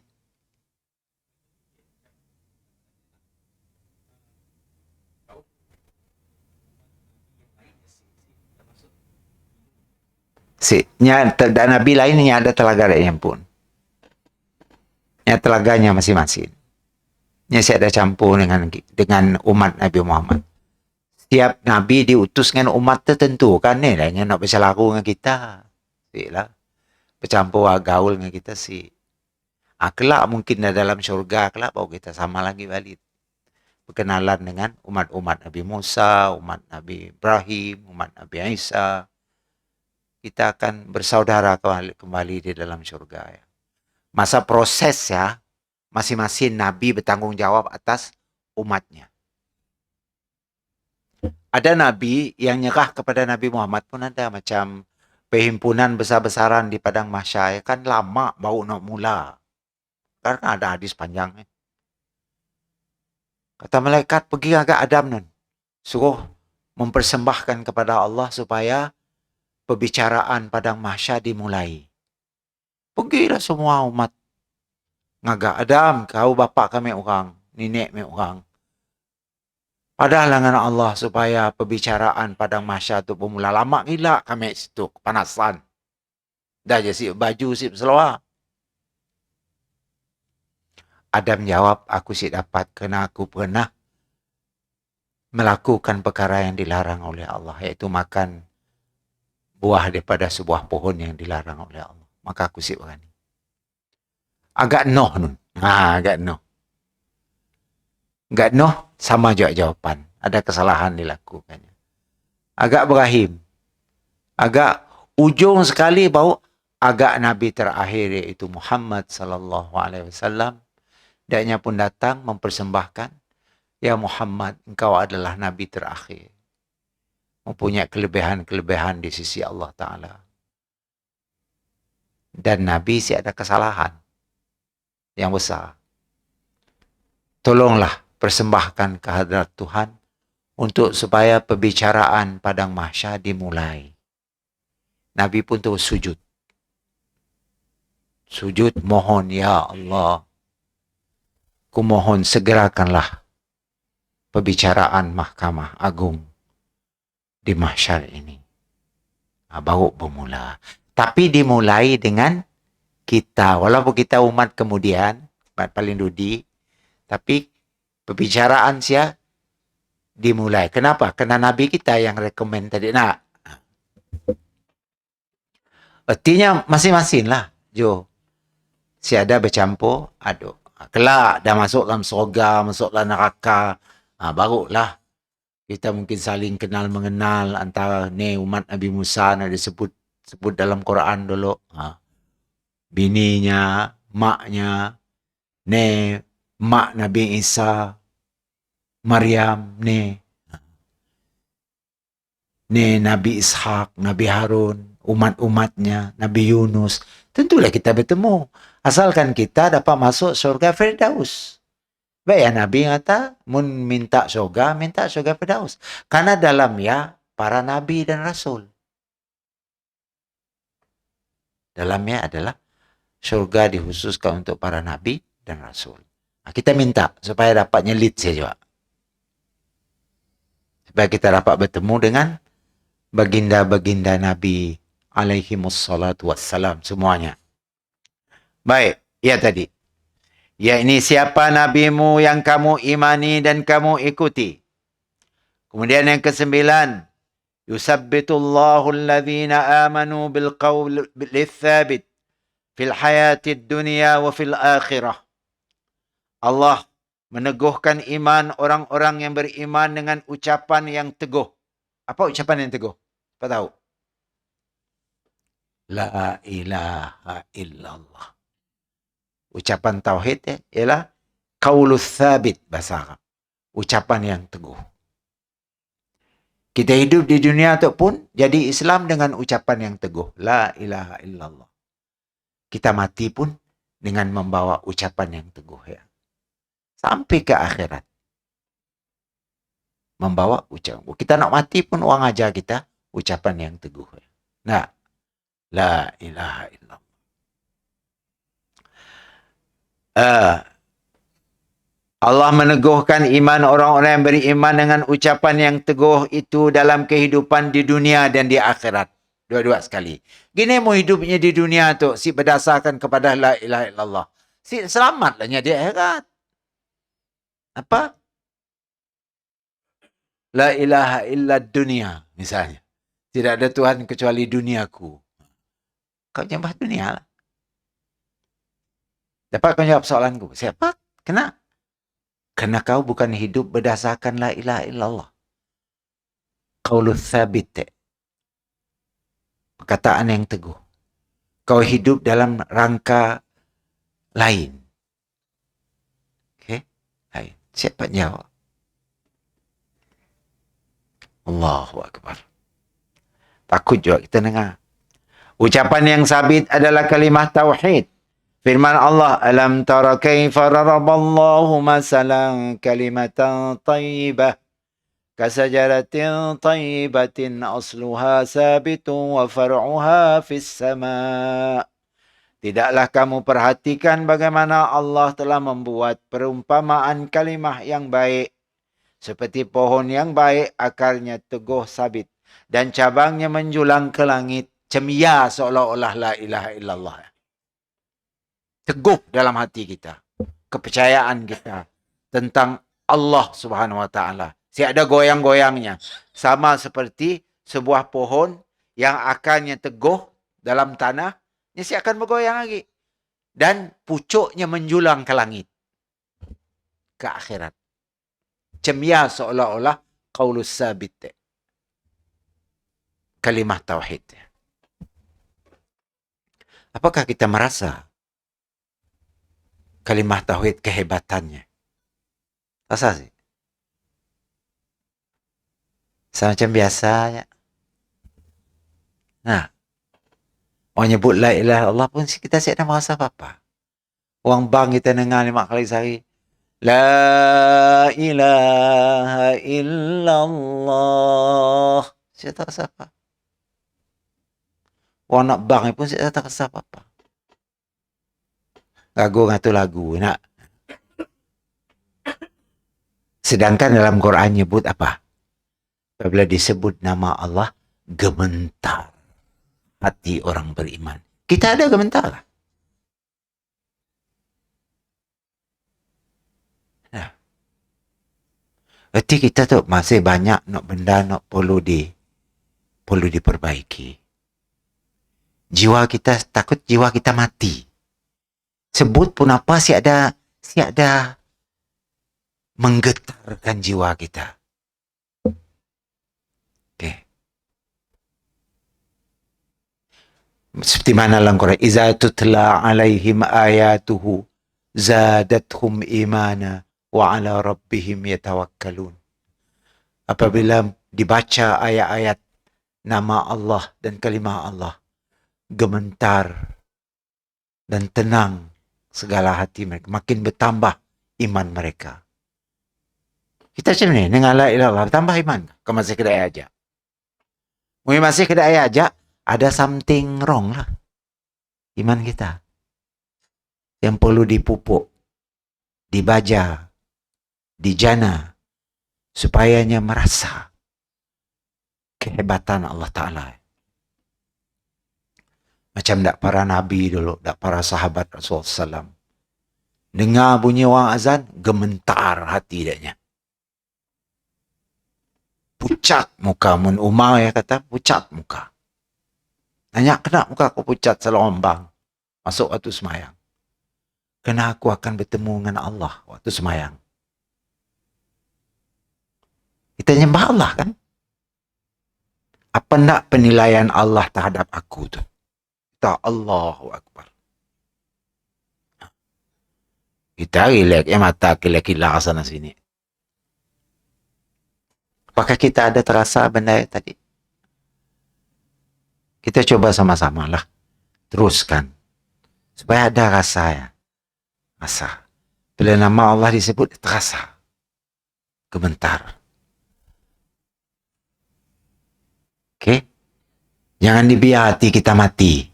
Dan Nabi lainnya ada telaga lainnya pun. Ya telaganya masing-masing. Ini saya ada campur dengan umat Nabi Muhammad. Setiap Nabi diutus dengan umat tertentu kan ni lah nak berselaru dengan kita. Siklah. Bercampur gaul dengan kita si. Kelak mungkin dalam syurga kelak baru kita sama lagi balik. Berkenalan dengan umat-umat Nabi Musa, umat Nabi Ibrahim, umat Nabi Isa. Kita akan bersaudara kembali di dalam syurga ya. Masa proses ya, masing-masing Nabi bertanggung jawab atas umatnya. Ada Nabi yang nyerah kepada Nabi Muhammad pun ada. Macam perhimpunan besar-besaran di Padang Mahsyar. Kan lama baru nak mula. Karena ada hadis panjang. Kata malaikat, pergi agak Adam nun. Suruh mempersembahkan kepada Allah supaya perbicaraan Padang Mahsyar dimulai. Pergilah semua umat. Ngagak Adam, kau bapa kami orang. Nenek kami orang. Padahal dengan Allah supaya perbicaraan Padang Mahsyar tu bermula. Lama gila kami situ, kepanasan. Dah je si baju, si seluar. Adam jawab, aku sih dapat kerana aku pernah melakukan perkara yang dilarang oleh Allah, iaitu makan buah daripada sebuah pohon yang dilarang oleh Allah. Maka aku sih berani. Agak noh nun. Agak noh. Agak noh sama juga jawapan. Ada kesalahan dilakukannya. Agak berahim. Agak ujung sekali bau agak Nabi terakhir iaitu Muhammad sallallahu alaihi wasallam. Dia pun datang mempersembahkan, ya Muhammad, engkau adalah Nabi terakhir. Mempunyai kelebihan-kelebihan di sisi Allah Ta'ala. Dan Nabi sih ada kesalahan yang besar. Tolonglah persembahkan kehadrat Tuhan untuk supaya perbicaraan padang mahsyar dimulai. Nabi pun terus sujud. Sujud mohon, ya Allah, kumohon segerakanlah perbicaraan Mahkamah Agung di mahsyar ini. Baru bermula. Tapi dimulai dengan kita. Walaupun kita umat kemudian, umat paling dudi, tapi perbicaraan sia dimulai. Kenapa? Kerana Nabi kita yang rekomen tadi. Nah, artinya masing-masing lah, Jo. Si ada bercampur aduk. Kelak dah masuk dalam surga, masuk dalam neraka, barulah kita mungkin saling kenal mengenal antara ni umat Nabi Musa yang disebut dalam Quran dulu. Bininya, maknya, ni mak Nabi Isa, Maryam, ni Nabi Ishak, Nabi Harun, umat-umatnya, Nabi Yunus. Tentulah kita bertemu. Asalkan kita dapat masuk surga Firdaus. Baik ya Nabi kata, mun minta surga Firdaus. Karena dalamnya para Nabi dan Rasul. Dalamnya adalah surga dikhususkan untuk para Nabi dan Rasul. Kita minta supaya dapat nyelit saja. Supaya kita dapat bertemu dengan baginda-baginda Nabi alaihimussalatu wassalam semuanya. Baik, ya tadi. Ya ini siapa nabimu yang kamu imani dan kamu ikuti. Kemudian yang ke-9, yusabbitullahu alladhina amanu bilqawl lithabit fil hayatid dunya wa fil akhirah. Allah meneguhkan iman orang-orang yang beriman dengan ucapan yang teguh. Apa ucapan yang teguh? Apa tahu? La ilaha illallah. Ucapan tauhid ialah qaulus thabit bahasa Arab. Ucapan yang teguh. Kita hidup di dunia tu pun jadi Islam dengan ucapan yang teguh. La ilaha illallah. Kita mati pun dengan membawa ucapan yang teguh. Ya. Sampai ke akhirat. Membawa ucapan. Kita nak mati pun orang ajar kita ucapan yang teguh. Ya. Nah. La ilaha illallah. Allah meneguhkan iman orang-orang yang beriman dengan ucapan yang teguh itu dalam kehidupan di dunia dan di akhirat. Dua-dua sekali. Gini mau hidupnya di dunia tu si berdasarkan kepada la ilaha illallah. Si selamatlahnya di akhirat. Apa? La ilaha illa dunia misalnya. Tidak ada Tuhan kecuali duniaku. Kau nyembah dunia lah. Dapat kau jawab soalanku? Siapa? Kena? Kerana kau bukan hidup berdasarkan la ilaha illallah. Qaulus thabit. Perkataan yang teguh. Kau hidup dalam rangka lain. Okey? Lain. Siapa jawab? Allahu Akbar. Takut juga kita dengar. Ucapan yang sabit adalah kalimah tauhid. Firman Allah, alam tara kaifa daraballahu masalan kalimatan tayyibah kasajaratin tayyibatin asluha sabitun wa far'uha fis sama'. Tidaklah kamu perhatikan bagaimana Allah telah membuat perumpamaan kalimah yang baik seperti pohon yang baik, akarnya teguh sabit dan cabangnya menjulang ke langit, cemia seolah-olah la ilaha illallah. Teguh dalam hati kita. kepercayaan kita tentang Allah Subhanahu Wa Taala. Tiada goyang-goyangnya. Sama seperti sebuah pohon yang akarnya teguh dalam tanah, dia akan bergoyang lagi. Dan pucuknya menjulang ke langit. Ke akhirat. Cemia seolah-olah qaulus sabit. Kalimah tauhid. Apakah kita merasa kalimah tauhid kehebatannya? Rasa sih. Semacam biasa ya. Nah, orang nyebut la ilaha illallah pun kita tidak ada merasa apa-apa. Orang bang kita dengar 5 kali sehari. La ilaha illallah. Saya tak rasa apa. Orang nak bang pun saya tak rasa apa-apa. Lagu ngatu lagu nak. Sedangkan dalam Quran nyebut apa? Apabila disebut nama Allah, gementar hati orang beriman. Kita ada gementar lah. Nah. Berarti kita tu masih banyak nak benda nak perlu diperbaiki. Jiwa kita takut jiwa kita mati. Sebut pun apa si ada menggetarkan jiwa kita. Okay. Seperti mana dalam Quran, iza tutla alaihim ayatuhu zadathum imana wa ala rabbihim yatawakkalun. Apabila dibaca ayat-ayat nama Allah dan kalimah Allah, gementar dan tenang segala hati mereka, makin bertambah iman mereka. Kita macam ni, dengan la ilaha illallah, tambah iman. Kau masih kedai aja. Mungkin masih kedai aja, ada something wrong lah. Iman kita. Yang perlu dipupuk, dibaja, dijana, supayanya merasa kehebatan Allah Ta'ala. Macam tak para nabi dulu, tak para sahabat Rasulullah SAW. Dengar bunyi orang azan, gementar hati dia. Pucat muka. Mun Umar ya kata, pucat muka. Tanya, kenapa muka aku pucat selombang? Masuk waktu semayang. Kena aku akan bertemu dengan Allah waktu semayang. Kita nyembah Allah kan? Apa nak penilaian Allah terhadap aku tu? Kita Allahu Akbar. Kita relax, mata kila-kila sana sini. Apakah kita ada terasa benda tadi? Kita coba sama-sama lah. Teruskan. Supaya ada rasa ya. Rasa. Bila nama Allah disebut, terasa. Gementar. Okey? Jangan dibiar hati kita mati.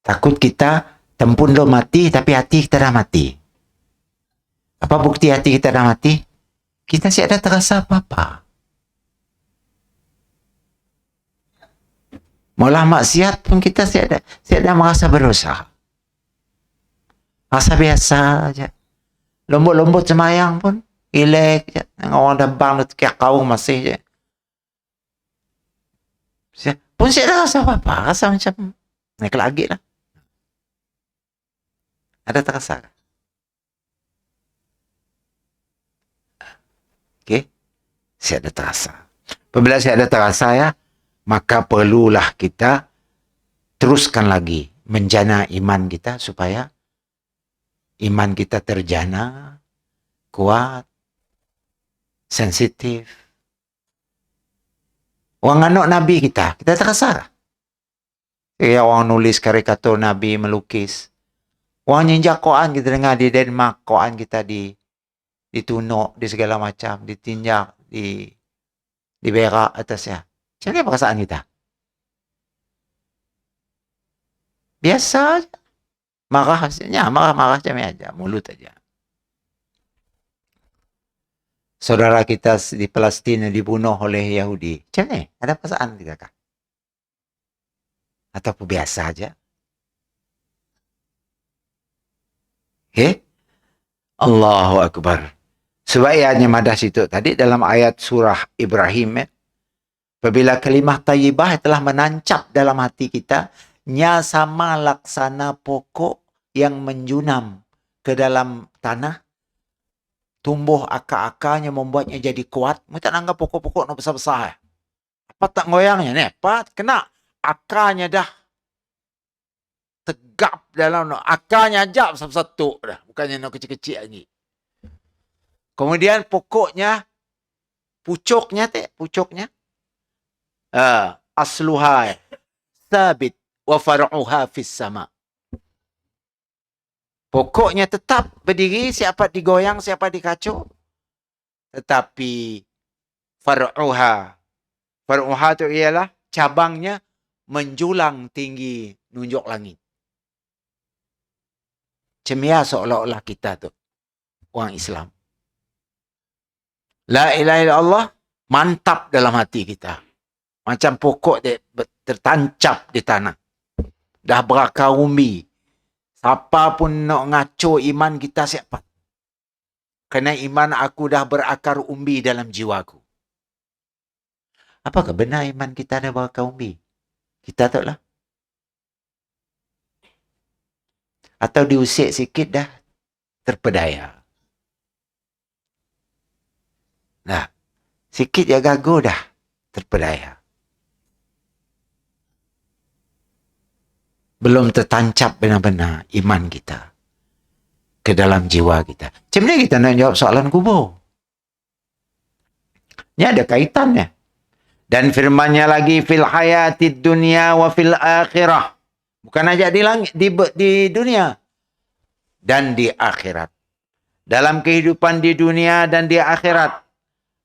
Takut kita tempun lo mati, tapi hati kita dah mati. Apa bukti hati kita dah mati? Kita tidak ada terasa apa-apa. Malah maksiat pun kita tidak ada merasa berdosa. Rasa biasa aja. Lembut-lembut semayang pun, relax je. Orang dah bang, tekiak kaung masih je. Pun tidak ada rasa apa-apa. Rasa macam naik lagi lah. Ada terasa? Okay? Saya ada terasa. Apabila saya ada terasa ya, maka perlulah kita teruskan lagi menjana iman kita supaya iman kita terjana, kuat, sensitif. Orang anak Nabi kita terasa. Kayak orang nulis karikatur Nabi, melukis. Orang ninjak Quran kita dengar di Denmark, Quran kita ditunuk, di segala macam, ditinjak, diberak atasnya. Macam mana perasaan kita? Biasa aja. Marah macam ni aja, mulut aja. Saudara kita di Palestin dibunuh oleh Yahudi. Macam ni? Ada perasaan kita kah? Atau biasa aja? Okay? Allahu Akbar. Sebab ianya madah situ tadi dalam ayat surah Ibrahim. Apabila kalimah tayyibah telah menancap dalam hati kita, nya sama laksana pokok yang menjunam ke dalam tanah, tumbuh akar-akarnya membuatnya jadi kuat. Mereka tak anggap pokok-pokok nak besar-besar. Apa tak ngoyangnya ni? Apa kena akarnya dah tegap dalam akarnya ajak satu-satu dah. Bukannya nak kecil-kecil lagi. Kemudian pokoknya, pucuknya, asluha sabit wa far'uha fis sama. Pokoknya tetap berdiri, siapa digoyang, siapa dikacau. Tetapi far'uha itu ialah cabangnya menjulang tinggi nunjuk langit. Cemia seolah-olah kita tu orang Islam. La ilaha illallah mantap dalam hati kita. Macam pokok dia tertancap di tanah. Dah berakar umbi. Siapa pun nak ngaco iman kita siapa. Kerana iman aku dah berakar umbi dalam jiwaku. Apakah benar iman kita dah berakar umbi? Kita tak lah. Atau diusik sikit dah terpedaya. Nah, sikit ya gagu dah terpedaya. Belum tertancap benar-benar iman kita ke dalam jiwa kita. Macam mana kita nak jawab soalan kubur? Ini ada kaitannya. Dan firmannya lagi fil hayatid dunya wa fil akhirah. Bukan aja di langit, di dunia dan di akhirat. Dalam kehidupan di dunia dan di akhirat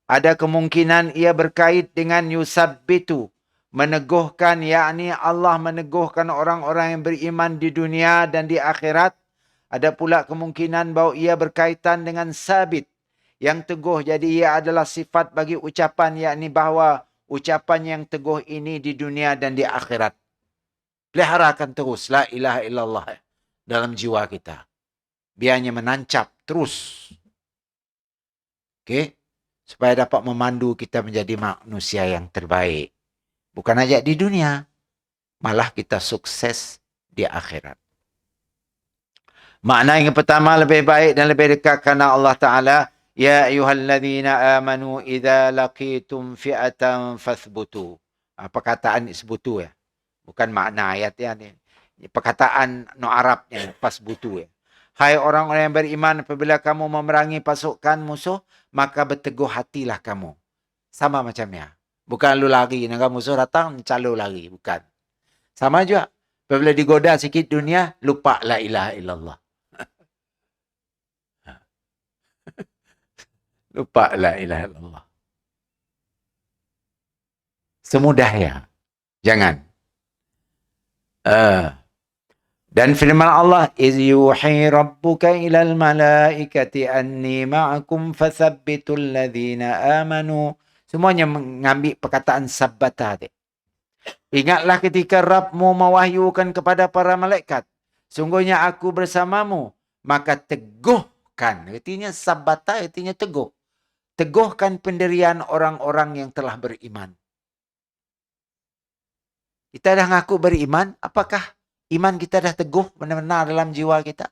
ada kemungkinan ia berkait dengan yusabbitu, meneguhkan, yakni Allah meneguhkan orang-orang yang beriman di dunia dan di akhirat. Ada pula kemungkinan bahawa ia berkaitan dengan sabit, yang teguh. Jadi ia adalah sifat bagi ucapan, yakni bahawa ucapan yang teguh ini di dunia dan di akhirat. Peliharakan terus la ilaha illallah dalam jiwa kita. Biarnya menancap terus. Okey? Supaya dapat memandu kita menjadi manusia yang terbaik. Bukan saja di dunia, malah kita sukses di akhirat. Makna yang pertama lebih baik dan lebih dekat kerana Allah Ta'ala, Ya ayuhalladzina amanu idza laqitum fi'atan fathbutu. Perkataan isbutu ya. Bukan makna ayat ya ni. Perkataan no Arabnya fasbutu ya. Hai orang-orang yang beriman, apabila kamu memerangi pasukan musuh, maka berteguh hatilah kamu. Sama macamnya. Bukan lu lari, negara musuh datang, calo lari. Bukan. Sama juga. Apabila digoda sikit dunia, lupa la ilaha illallah. Lupa la ilaha illallah. Semudah ya. Jangan. Dan firman Allah, iz yuhi rabbuka ilal malaikati anni ma'akum fathabbitul ladzina amanu. Semuanya mengambil perkataan sabbata. Ingatlah ketika Rabbmu mewahyukan kepada para malaikat, sungguhnya aku bersamamu, maka teguhkan. Artinya sabbata, artinya teguh. Teguhkan pendirian orang-orang yang telah beriman. Kita dah ngaku beriman, apakah iman kita dah teguh benar-benar dalam jiwa kita?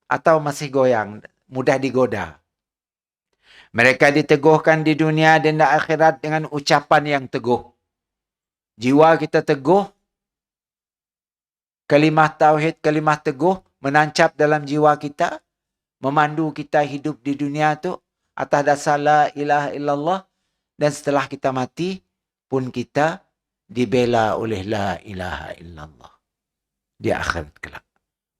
Atau masih goyang, mudah digoda? Mereka diteguhkan di dunia dan di akhirat dengan ucapan yang teguh. Jiwa kita teguh, kalimah tauhid, kalimah teguh menancap dalam jiwa kita, memandu kita hidup di dunia tu atas dasar la ilaha illallah, dan setelah kita mati pun kita dibela oleh la ilaha illallah di akhirat kelak.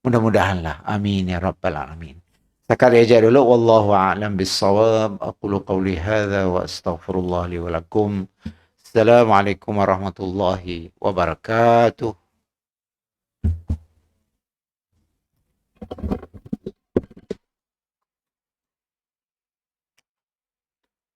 Mudah-mudahanlah. Amin ya rabbal alamin. Sekarang aja dulu. Wallahu a'lam bis-shawab. Aqulu qawli hadza wa astaghfirullah li wa lakum. Assalamualaikum warahmatullahi wabarakatuh.